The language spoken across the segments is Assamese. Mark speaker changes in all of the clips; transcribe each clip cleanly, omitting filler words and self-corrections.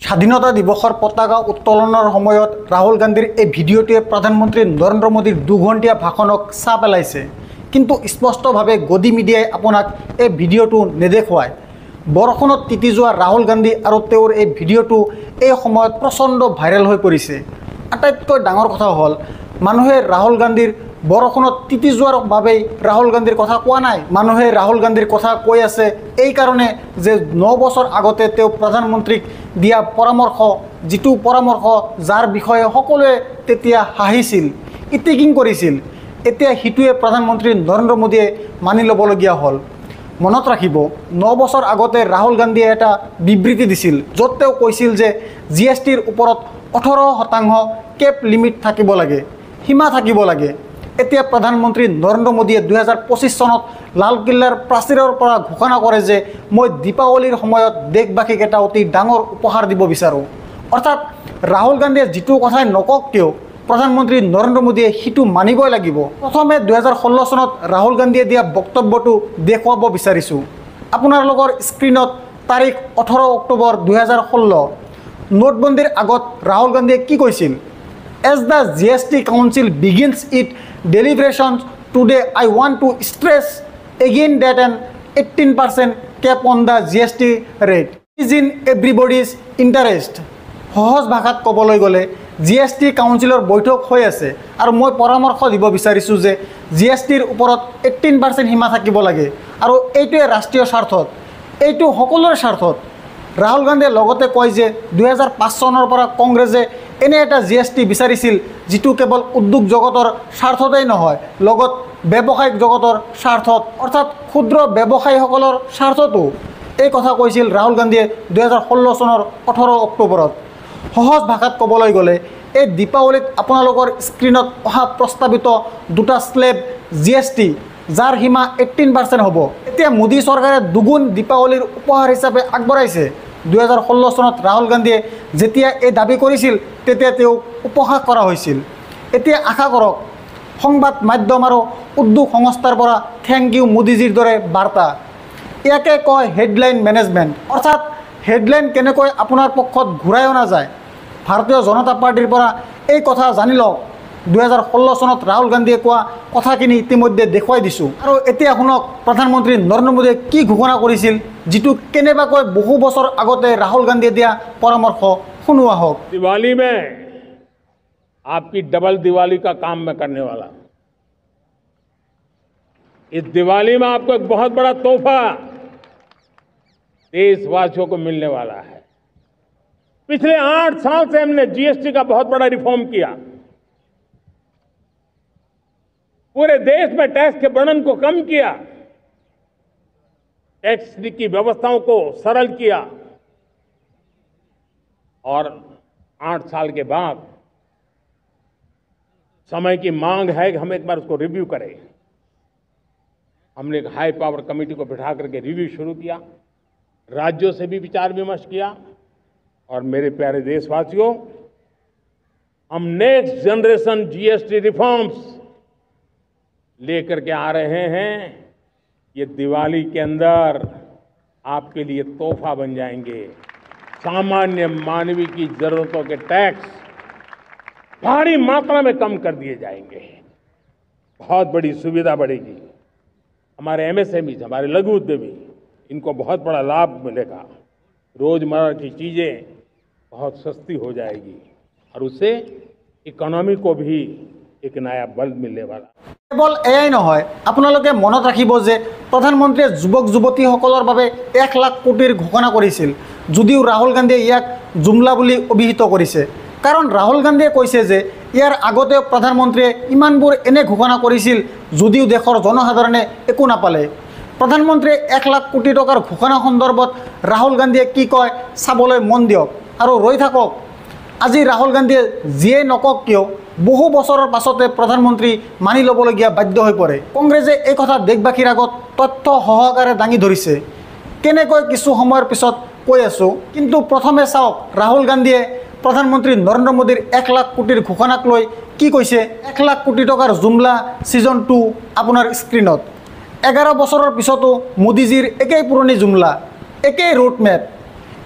Speaker 1: স্বাধীনতা দিৱসৰ পতাকা উত্তোলনৰ সময়ত ৰাহুল গান্ধীৰ এই ভিডিঅ'টোৱে প্ৰধানমন্ত্ৰী নৰেন্দ্ৰ মোদীৰ দুঘণ্টীয়া ভাষণক চাহ পেলাইছে। কিন্তু স্পষ্টভাৱে গদি মিডিয়াই আপোনাক এই ভিডিঅ'টো নেদেখুৱায়। বৰষুণত তিতি যোৱা ৰাহুল গান্ধী আৰু তেওঁৰ এই ভিডিঅ'টো এই সময়ত প্ৰচণ্ড ভাইৰেল হৈ পৰিছে। আটাইতকৈ ডাঙৰ কথা হ'ল মানুহে ৰাহুল গান্ধীৰ বৰষুণত তিতি যোৱাৰ বাবেই ৰাহুল গান্ধীৰ কথা কোৱা নাই। মানুহে ৰাহুল গান্ধীৰ কথা কৈ আছে এই কাৰণে যে 9 বছৰ আগতে তেওঁ প্ৰধানমন্ত্ৰীক দিয়া পৰামৰ্শ, যিটো পৰামৰ্শ যাৰ বিষয়ে সকলোৱে তেতিয়া হাঁহিছিল, ইটিকিং কৰিছিল, এতিয়া সিটোৱে প্ৰধানমন্ত্ৰী নৰেন্দ্ৰ মোদীয়ে মানি ল'বলগীয়া হ'ল। মনত ৰাখিব, 9 বছৰ আগতে ৰাহুল গান্ধীয়ে এটা বিবৃতি দিছিল, য'ত তেওঁ কৈছিল যে GSTৰ ওপৰত 18% কেপ লিমিট থাকিব লাগে, সীমা থাকিব লাগে। এতিয়া প্ৰধানমন্ত্ৰী নৰেন্দ্ৰ মোদীয়ে 2025 চনত লালকিল্লাৰ প্ৰাচীৰৰ পৰা ঘোষণা কৰে যে মই দীপাৱলীৰ সময়ত দেশবাসীক এটা অতি ডাঙৰ উপহাৰ দিব বিচাৰোঁ। অৰ্থাৎ ৰাহুল গান্ধীয়ে যিটো কথাই নকওক কিয় প্ৰধানমন্ত্ৰী নৰেন্দ্ৰ মোদীয়ে সিটো মানিবই লাগিব। প্ৰথমে 2016 চনত ৰাহুল গান্ধীয়ে দিয়া বক্তব্যটো দেখুৱাব বিচাৰিছোঁ। আপোনালোকৰ স্ক্ৰীণত তাৰিখ 18 অক্টোবৰ 2016। নোটবন্দীৰ আগত ৰাহুল গান্ধীয়ে কি কৈছিল? As the GST Council begins its deliberations today, I want to stress again that an 18% cap on the GST rate is in everybody's interest. সহজ ভাষাত ক'বলৈ গ'লে GST কাউন্সিলৰ বৈঠক হৈ আছে আৰু মই পৰামৰ্শ দিব বিচাৰিছোঁ যে GSTৰ ওপৰত 18% সীমা থাকিব লাগে আৰু এইটোৱে ৰাষ্ট্ৰীয় স্বাৰ্থত, এইটো সকলোৰে স্বাৰ্থত। ৰাহুল গান্ধীয়ে লগতে কয় যে 2005 চনৰ পৰা কংগ্ৰেছে এনে এটা GST বিচাৰিছিল যিটো কেৱল উদ্যোগ জগতৰ স্বাৰ্থতেই নহয়, লগত ব্যৱসায়িক জগতৰ স্বাৰ্থত, অৰ্থাৎ ক্ষুদ্ৰ ব্যৱসায়ীসকলৰ স্বাৰ্থতো। এই কথা কৈছিল ৰাহুল গান্ধীয়ে 2016 চনৰ 18 অক্টোবৰত। সহজ ভাষাত ক'বলৈ গ'লে এই দীপাৱলীত আপোনালোকৰ স্ক্ৰীণত অহা প্ৰস্তাৱিত দুটা স্লেব GST, যাৰ সীমা 18% হ'ব। এতিয়া মোদী চৰকাৰে দুগুণ দীপাৱলীৰ উপহাৰ হিচাপে আগবঢ়াইছে। 2016 চনত ৰাহুল গান্ধীয়ে যেতিয়া এই দাবী কৰিছিল তেতিয়া তেওঁক উপহাস কৰা হৈছিল। এতিয়া আশা কৰক সংবাদ মাধ্যম আৰু উদ্যোগ সংস্থাৰ পৰা থেংক ইউ মোদীজীৰ দৰে বাৰ্তা। ইয়াকে কয় হেডলাইন মেনেজমেণ্ট। অৰ্থাৎ হেডলাইন কেনেকৈ আপোনাৰ পক্ষত ঘূৰাই অনা যায়। ভাৰতীয় জনতা পাৰ্টিৰ পৰা এই কথা জানি লওক। 2016 চনত ৰাহুল গান্ধীয়ে কোৱা কথাখিনি ইতিমধ্যে দেখুৱাই দিছোঁ। আৰু এতিয়া শুনক প্ৰধানমন্ত্ৰী নৰেন্দ্ৰ মোদীয়ে কি ঘোষণা কৰিছিল, যিটো কেনেবাকৈ বহু বছৰ আগতে ৰাহুল গান্ধীয়ে দিয়া পৰামৰ্শ শুনোৱা হওক।
Speaker 2: दिवाली में आपकी डबल दिवाली का काम मैं करने वाला हूं। इस दिवाली में आपको एक बहुत बड़ा तोहफा देशवासियों को मिलने वाला है। पिछले 8 साल से हमने GST का बहुत बड़ा रिफॉर्म किया, पूरे देश में टैक्स के बर्डन को कम किया, टैक्स की व्यवस्थाओं को सरल किया और 8 साल के बाद समय की मांग है कि हम एक बार उसको रिव्यू करें। हमने एक हाई पावर कमेटी को बिठा करके रिव्यू शुरू किया, राज्यों से भी विचार विमर्श किया और मेरे प्यारे देशवासियों, हम नेक्स्ट जनरेशन GST रिफॉर्म्स लेकर के आ रहे हैं। ये दिवाली के अंदर आपके लिए तोहफा बन जाएंगे। सामान्य मानवीय की जरूरतों के टैक्स भारी मात्रा में कम कर दिए जाएंगे। बहुत बड़ी सुविधा बढ़ेगी। हमारे MSME, हमारे लघु उद्यमी, इनको बहुत बड़ा लाभ मिलेगा। रोजमर्रा की चीजें बहुत सस्ती हो जाएगी और उससे इकोनॉमी को भी एक नया बल मिलने वाला। केवल एयाई নহয়, আপোনালোকে মনত ৰাখিব যে প্ৰধানমন্ত্ৰীয়ে যুৱক যুৱতীসকলৰ বাবে 1 লাখ কোটিৰ ঘোষণা কৰিছিল, যদিও ৰাহুল গান্ধীয়ে ইয়াক জুমলা বুলি অভিহিত কৰিছে। কাৰণ ৰাহুল গান্ধীয়ে কৈছে যে ইয়াৰ আগতে প্ৰধানমন্ত্ৰীয়ে ইমানবোৰ এনে ঘোষণা কৰিছিল যদিও দেশৰ জনসাধাৰণে একো নাপালে। প্ৰধানমন্ত্ৰীয়ে 1 লাখ কোটি টকাৰ ঘোষণা সন্দৰ্ভত ৰাহুল গান্ধীয়ে কি কয় চাবলৈ মন দিয়ক আৰু ৰৈ থাকক। আজি ৰাহুল গান্ধীয়ে যিয়ে নকওক কিয় বহু বছৰৰ পাছতে প্ৰধানমন্ত্ৰী মানি ল'বলগীয়া বাধ্য হৈ পৰে। কংগ্ৰেছে এই কথা দেশবাসীৰ আগত তথ্য সহকাৰে দাঙি ধৰিছে। কেনেকৈ কিছু সময়ৰ পিছত কৈ আছোঁ, কিন্তু প্ৰথমে চাওক ৰাহুল গান্ধীয়ে প্ৰধানমন্ত্ৰী নৰেন্দ্ৰ মোদীৰ 1 লাখ কোটিৰ ঘোষণাক লৈ কি কৈছে। 1 লাখ কোটি টকাৰ জুমলা ছিজন 2 আপোনাৰ স্ক্ৰীণত। 11 বছৰৰ পিছতো মোদীজীৰ একেই পুৰণি জুমলা, একেই ৰোড মেপ,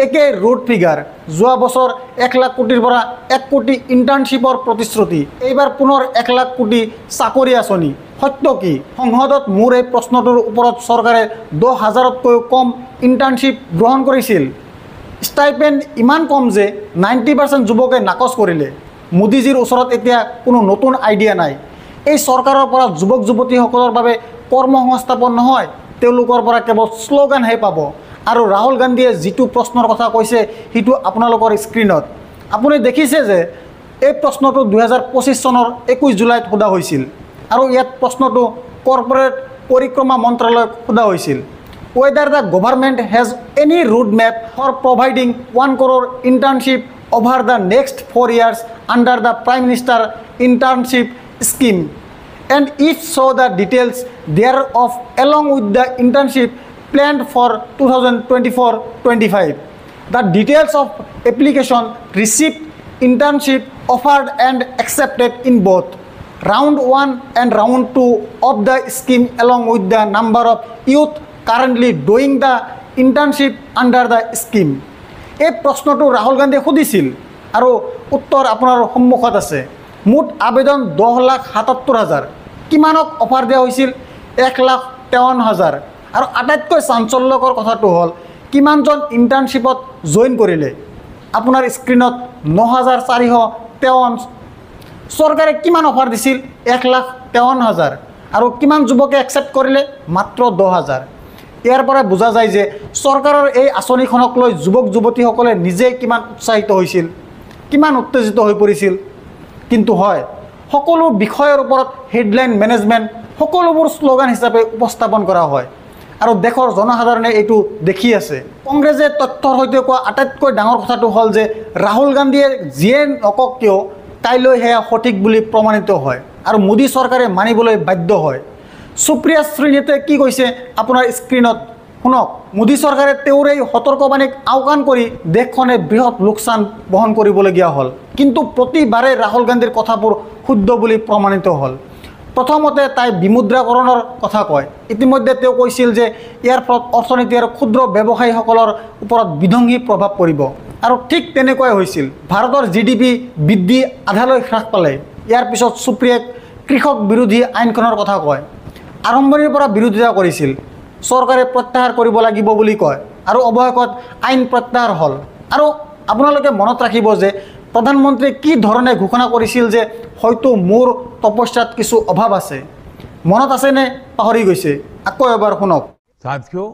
Speaker 1: একে ৰোড ফিগাৰ যোৱা বছৰ 1 লাখ কোটিৰ পৰা 1 কোটি ইণ্টাৰ্ণশ্বিপৰ প্ৰতিশ্ৰুতি এইবাৰ পুনৰ 1 লাখ কোটি চাকৰি আঁচনি সত্য কি সংসদত মোৰ এই প্ৰশ্নটোৰ ওপৰত চৰকাৰে 10,000তকৈও কম ইণ্টাৰ্ণশ্বিপ গ্ৰহণ কৰিছিল ষ্টাইপেণ্ড ইমান কম যে 90% যুৱকে নাকচ কৰিলে মোদীজীৰ ওচৰত এতিয়া কোনো নতুন আইডিয়া নাই এই চৰকাৰৰ পৰা যুৱক যুৱতীসকলৰ বাবে কৰ্মসংস্থাপন নহয় তেওঁলোকৰ পৰা কেৱল শ্লোগানহে পাব আৰু ৰাহুল গান্ধীয়ে যিটো প্ৰশ্নৰ কথা কৈছে সেইটো আপোনালোকৰ স্ক্ৰীনত আপুনি দেখিছে যে এই প্ৰশ্নটো 2025 চনৰ 21 জুলাইত সোধা হৈছিল আৰু ইয়াত প্ৰশ্নটো কৰ্পোৰেট পৰিক্ৰমা মন্ত্ৰালয়ক সোধা হৈছিল whether the government has any roadmap for providing 1 crore internship over the next 4 years under the Prime Minister internship scheme and if so the details thereof along with the internship planned for 2024-25 the details of application receipt internship offered and accepted in both round 1 and round 2 of the scheme along with the number of youth currently doing the internship under the scheme এই প্ৰশ্নটো ৰাহুল গান্ধীয়ে সুধিছিল আৰু উত্তৰ আপোনাৰ সন্মুখত আছে মুঠ আবেদন 10,77,000 কিমানক অফাৰ দিয়া হৈছিল 1,53,000 আৰু আটাইতকৈ চাঞ্চল্যকৰ কথাটো হ'ল কিমানজন ইণ্টাৰ্ণশ্বিপত জইন কৰিলে আপোনাৰ স্ক্ৰীনত 9,453 চৰকাৰে কিমান অফাৰ দিছিল 1,53,000 আৰু কিমান যুৱকে একচেপ্ট কৰিলে মাত্ৰ 10,000 ইয়াৰ পৰা বুজা যায় যে চৰকাৰৰ এই আঁচনিখনক লৈ যুৱক যুৱতীসকলে নিজে কিমান উৎসাহিত হৈছিল কিমান উত্তেজিত হৈ পৰিছিল কিন্তু হয় সকলো বিষয়ৰ ওপৰত হেডলাইন মেনেজমেণ্ট সকলোবোৰ শ্লোগান হিচাপে উপস্থাপন কৰা হয় আৰু দেশৰ জনসাধাৰণে এইটো দেখি আছে কংগ্ৰেছে তথ্যৰ সৈতে কোৱা আটাইতকৈ ডাঙৰ কথাটো হ'ল যে ৰাহুল গান্ধীয়ে যিয়ে নকক কিয় কাইলৈ সেয়া সঠিক বুলি প্ৰমাণিত হয় আৰু মোদী চৰকাৰে মানিবলৈ বাধ্য হয় সুপ্ৰিয়া শ্ৰীনেতে কি কৈছে আপোনাৰ স্ক্ৰীনত শুনক মোদী চৰকাৰে তেওঁৰ এই সতৰ্কবাণীক আওকাণ কৰি দেশখনে বৃহৎ লোকচান বহন কৰিবলগীয়া হ'ল কিন্তু প্ৰতিবাৰে ৰাহুল গান্ধীৰ কথাবোৰ শুদ্ধ বুলি প্ৰমাণিত হ'ল প্ৰথমতে তাই বিমুদ্ৰাকৰণৰ কথা কয় ইতিমধ্যে তেওঁ কৈছিল যে ইয়াৰ ফলত অৰ্থনীতি আৰু ক্ষুদ্ৰ ব্যৱসায়ীসকলৰ ওপৰত বিধ্বংসী প্ৰভাৱ পৰিব আৰু ঠিক তেনেকুৱাই হৈছিল ভাৰতৰ জিডিপি বৃদ্ধি আধালৈ হ্ৰাস পালে ইয়াৰ পিছত সুপ্ৰিয়াক কৃষক বিৰোধী আইনখনৰ কথা কয় আৰম্ভণিৰ পৰা বিৰোধিতা কৰিছিল চৰকাৰে প্ৰত্যাহাৰ কৰিব লাগিব বুলি কয় আৰু অৱশেষত আইন প্ৰত্যাহাৰ হ'ল আৰু আপোনালোকে মনত ৰাখিব যে প্ৰধানমন্ত্ৰীয়ে কি ধৰণে ঘোষণা কৰিছিল যে হয়তো মোৰ তপস্যাত কিছু অভাৱ আছে মনত আছেনে পাহৰি গৈছে আকৌ এবাৰ শুনক
Speaker 2: साथियों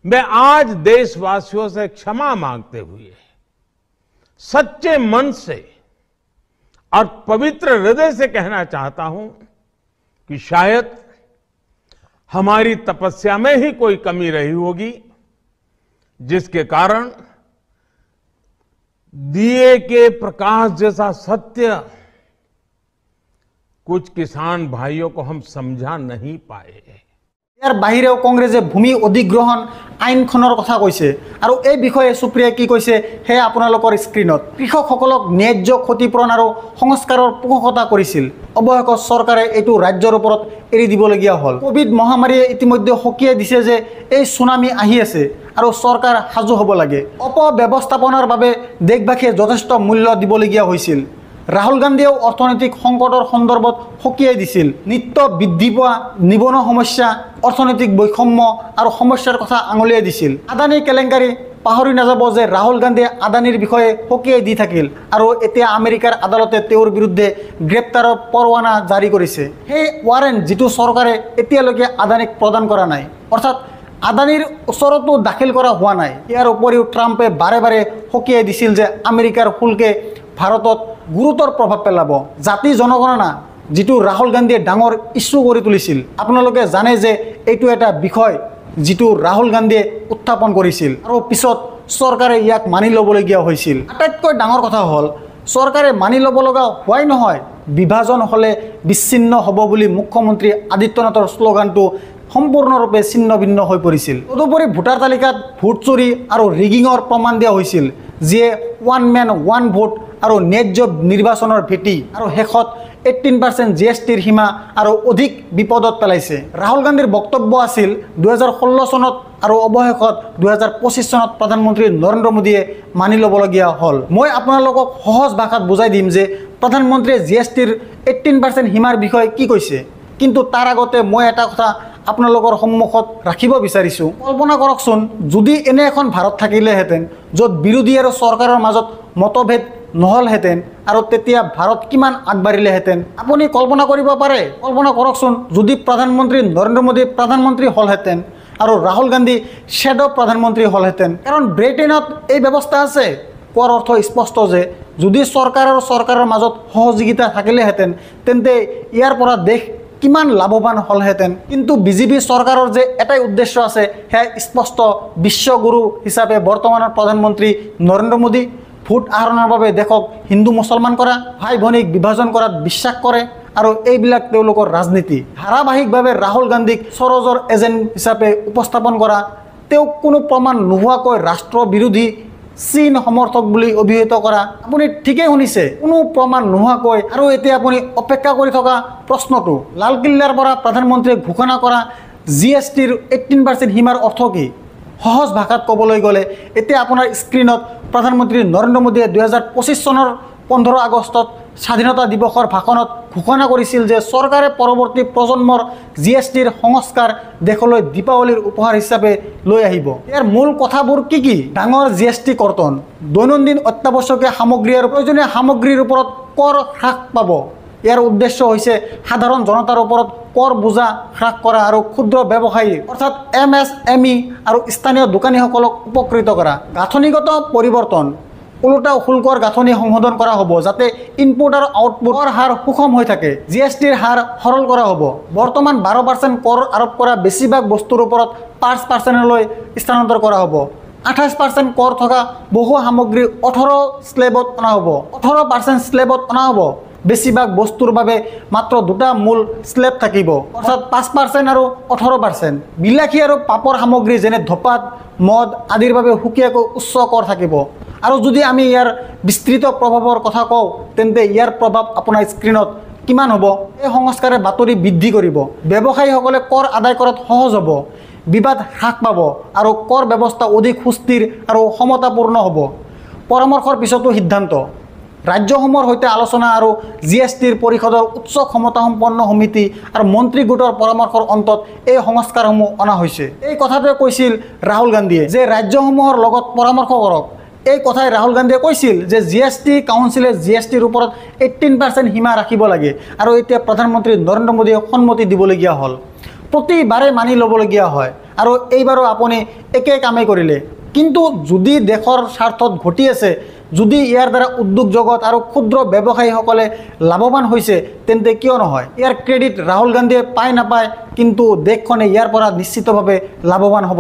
Speaker 2: मैं आज देशवासियों से क्षमा मांगते हुए सच्चे मन से और पवित्र हृदय से कहना चाहता हूं कि शायद हमारी तपस्या में ही कोई कमी रही होगी जिसके कारण दिए के प्रकाश जैसा सत्य कुछ किसान भाइयों को हम समझा नहीं पाए
Speaker 1: ইয়াৰ বাহিৰেও কংগ্ৰেছে ভূমি অধিগ্ৰহণ আইনখনৰ কথা কৈছে আৰু এই বিষয়ে সুপ্ৰিয়াই কি কৈছে সেয়া আপোনালোকৰ স্ক্ৰীনত কৃষকসকলক ন্যায্য ক্ষতিপূৰণ আৰু সংস্কাৰৰ পোষকতা কৰিছিল অৱশেষত চৰকাৰে এইটো ৰাজ্যৰ ওপৰত এৰি দিবলগীয়া হ'ল কোভিড মহামাৰীয়ে ইতিমধ্যে সকীয়াই দিছে যে এই সুনামি আহি আছে আৰু চৰকাৰ সাজু হ'ব লাগে অপব্যৱস্থাপনাৰ বাবে দেশবাসীয়ে যথেষ্ট মূল্য দিবলগীয়া হৈছিল ৰাহুল গান্ধীয়েও অৰ্থনৈতিক সংকটৰ সন্দৰ্ভত সকীয়াই দিছিল নিত্য বৃদ্ধি পোৱা নিবনুৱা সমস্যা অৰ্থনৈতিক বৈষম্য আৰু সমস্যাৰ কথা আঙুলিয়াই দিছিল আদানী কেলেংকাৰী পাহৰি নাযাব যে ৰাহুল গান্ধীয়ে আদানীৰ বিষয়ে সকীয়াই দি থাকিল আৰু এতিয়া আমেৰিকাৰ আদালতে তেওঁৰ বিৰুদ্ধে গ্ৰেপ্তাৰৰ পৰৱানা জাৰি কৰিছে সেই ৱাৰেণ্ট যিটো চৰকাৰে এতিয়ালৈকে আদানীক প্ৰদান কৰা নাই অৰ্থাৎ আদানীৰ ওচৰতো দাখিল কৰা হোৱা নাই ইয়াৰ উপৰিও ট্ৰাম্পে বাৰে বাৰে সকীয়াই দিছিল যে আমেৰিকাৰ শুল্কে ভাৰতত গুৰুতৰ প্ৰভাৱ পেলাব জাতি জনগণনা যিটো ৰাহুল গান্ধীয়ে ডাঙৰ ইস্যু কৰি তুলিছিল আপোনালোকে জানে যে এইটো এটা বিষয় যিটো ৰাহুল গান্ধীয়ে উত্থাপন কৰিছিল আৰু পিছত চৰকাৰে ইয়াক মানি ল'বলগীয়া হৈছিল আটাইতকৈ ডাঙৰ কথা হ'ল চৰকাৰে মানি ল'ব লগা হোৱাই নহয় বিভাজন হ'লে বিচ্ছিন্ন হ'ব বুলি মুখ্যমন্ত্ৰী আদিত্যনাথৰ শ্লোগানটো সম্পূৰ্ণৰূপে ছিন্ন ভিন্ন হৈ পৰিছিল তদুপৰি ভোটাৰ তালিকাত ভোট চুৰি আৰু ৰিগিঙৰ প্ৰমাণ দিয়া হৈছিল যিয়ে ওৱান মেন ওৱান ভোট আৰু ন্যায্য নিৰ্বাচনৰ ভেটি আৰু শেষত 18% GSTৰ সীমা আৰু অধিক বিপদত পেলাইছে। ৰাহুল গান্ধীৰ বক্তব্য আছিল 2016 চনত আৰু অৱশেষত 2025 চনত প্ৰধানমন্ত্ৰী নৰেন্দ্ৰ মোদীয়ে মানি ল'বলগীয়া হ'ল। মই আপোনালোকক সহজ ভাষাত বুজাই দিম যে প্ৰধানমন্ত্ৰীয়ে GSTৰ 18% সীমাৰ বিষয়ে কি কৈছে। কিন্তু তাৰ আগতে মই এটা কথা আপোনালোকৰ সন্মুখত ৰাখিব বিচাৰিছোঁ। কল্পনা কৰকচোন যদি এনে এখন ভাৰত থাকিলেহেঁতেন য'ত বিৰোধী আৰু চৰকাৰৰ মাজত মতভেদ নহ'লহেঁতেন আৰু তেতিয়া ভাৰত কিমান আগবাঢ়িলেহেঁতেন। আপুনি কল্পনা কৰিব পাৰে, কল্পনা কৰকচোন যদি প্ৰধানমন্ত্ৰী নৰেন্দ্ৰ মোদী প্ৰধানমন্ত্ৰী হ'লহেঁতেন আৰু ৰাহুল গান্ধী শ্বেডো প্ৰধানমন্ত্ৰী হ'লহেঁতেন। কাৰণ ব্ৰিটেইনত এই ব্যৱস্থা আছে। কোৱাৰ অৰ্থ স্পষ্ট যে যদি চৰকাৰ আৰু চৰকাৰৰ মাজত সহযোগিতা থাকিলেহেঁতেন তেন্তে ইয়াৰ পৰা দেশ কিমান লাভৱান হ'লহেঁতেন। কিন্তু বিজেপি চৰকাৰৰ যে এটাই উদ্দেশ্য আছে সেয়া স্পষ্ট, বিশ্বগুৰু হিচাপে বৰ্তমানৰ প্ৰধানমন্ত্ৰী নৰেন্দ্ৰ মোদী ভোট আহৰণৰ বাবে দেশক হিন্দু মুছলমান কৰা, ভাই ভনীক বিভাজন কৰাত বিশ্বাস কৰে আৰু এইবিলাক তেওঁলোকৰ ৰাজনীতি। ধাৰাবাহিকভাৱে ৰাহুল গান্ধীক সৰজৰ এজেণ্ট হিচাপে উপস্থাপন কৰা, তেওঁক কোনো প্ৰমাণ নোহোৱাকৈ ৰাষ্ট্ৰ বিৰোধী চীন সমৰ্থক বুলি অভিহিত কৰা। আপুনি ঠিকেই শুনিছে, কোনো প্ৰমাণ নোহোৱাকৈ। আৰু এতিয়া আপুনি অপেক্ষা কৰি থকা প্ৰশ্নটো, লালকিল্লাৰ পৰা প্ৰধানমন্ত্ৰীয়ে ঘোষণা কৰা GSTৰ 18% সীমাৰ অৰ্থ কি? সহজ ভাষাত ক'বলৈ গ'লে এতিয়া আপোনাৰ স্ক্ৰীণত প্ৰধানমন্ত্ৰী নৰেন্দ্ৰ মোদীয়ে 2025 চনৰ 15 আগষ্টত স্বাধীনতা দিৱসৰ ভাষণত ঘোষণা কৰিছিল যে চৰকাৰে পৰৱৰ্তী প্ৰজন্মৰ GSTৰ সংস্কাৰ দেশলৈ দীপাৱলীৰ উপহাৰ হিচাপে লৈ আহিব। ইয়াৰ মূল কথাবোৰ কি কি? ডাঙৰ GST কৰ্তন, দৈনন্দিন অত্যাৱশ্যকীয় সামগ্ৰী আৰু প্ৰয়োজনীয় সামগ্ৰীৰ ওপৰত কৰ হ্ৰাস পাব। ইয়াৰ উদ্দেশ্য হৈছে সাধাৰণ জনতাৰ ওপৰত কৰ বোজা হ্ৰাস কৰা আৰু ক্ষুদ্ৰ ব্যৱসায়ী অৰ্থাৎ MSME আৰু স্থানীয় দোকানীসকলক উপকৃত কৰা। গাঁথনিগত পৰিৱৰ্তন, ওলোটা শুল্কৰ গাঁথনি সংশোধন কৰা হ'ব যাতে ইনপুট আৰু আউটপুটৰ হাৰ সুষম হৈ থাকে। GSTৰ হাৰ সৰল কৰা হ'ব। বৰ্তমান 12% কৰ আৰোপ কৰা বেছিভাগ বস্তুৰ ওপৰত 5%লৈ স্থানান্তৰ কৰা হ'ব। 28% কৰ থকা বহু সামগ্ৰী 18 স্লেবত অনা হ'ব। 18% স্লেবত অনা হ'ব। বেছিভাগ বস্তুৰ বাবে মাত্ৰ দুটা মূল স্লেব থাকিব, অৰ্থাৎ 5% আৰু 18%। বিলাসী আৰু পাপৰ সামগ্ৰী যেনে ধপাত, মদ আদিৰ বাবে সুকীয়াকৈ উচ্চ কৰ থাকিব। আৰু যদি আমি ইয়াৰ বিস্তৃত প্ৰভাৱৰ কথা কওঁ তেন্তে ইয়াৰ প্ৰভাৱ আপোনাৰ স্ক্ৰীণত কিমান হ'ব? এই সংস্কাৰে বাতৰি বৃদ্ধি কৰিব, ব্যৱসায়ীসকলে কৰ আদায় কৰাত সহজ হ'ব, বিবাদ হ্ৰাস পাব আৰু কৰ ব্যৱস্থা অধিক সুস্থিৰ আৰু সমতাপূৰ্ণ হ'ব। পৰামৰ্শৰ পিছতো সিদ্ধান্ত, ৰাজ্যসমূহৰ সৈতে আলোচনা আৰু GSTৰ পৰিষদৰ উচ্চ ক্ষমতাসম্পন্ন সমিতি আৰু মন্ত্ৰী গোটৰ পৰামৰ্শৰ অন্তত এই সংস্কাৰসমূহ অনা হৈছে। এই কথাটোৱে কৈছিল ৰাহুল গান্ধীয়ে যে ৰাজ্যসমূহৰ লগত পৰামৰ্শ কৰক। এই কথাই ৰাহুল গান্ধীয়ে কৈছিল যে GST কাউন্সিলে GSTৰ ওপৰত 18% সীমা ৰাখিব লাগে আৰু এতিয়া প্ৰধানমন্ত্ৰী নৰেন্দ্ৰ মোদীয়ে সন্মতি দিবলগীয়া হ'ল। প্ৰতিবাৰে মানি ল'বলগীয়া হয় আৰু এইবাৰো আপুনি একে কামেই কৰিলে। কিন্তু যদি দেশৰ স্বাৰ্থত ঘটি আছে, যদি ইয়াৰ দ্বাৰা উদ্যোগ জগত আৰু ক্ষুদ্ৰ ব্যৱসায়ীসকলে লাভৱান হৈছে তেন্তে কিয় নহয়? ইয়াৰ ক্ৰেডিট ৰাহুল গান্ধীয়ে পায় নাপায়, কিন্তু দেশখনে ইয়াৰ পৰা নিশ্চিতভাৱে লাভৱান হ'ব।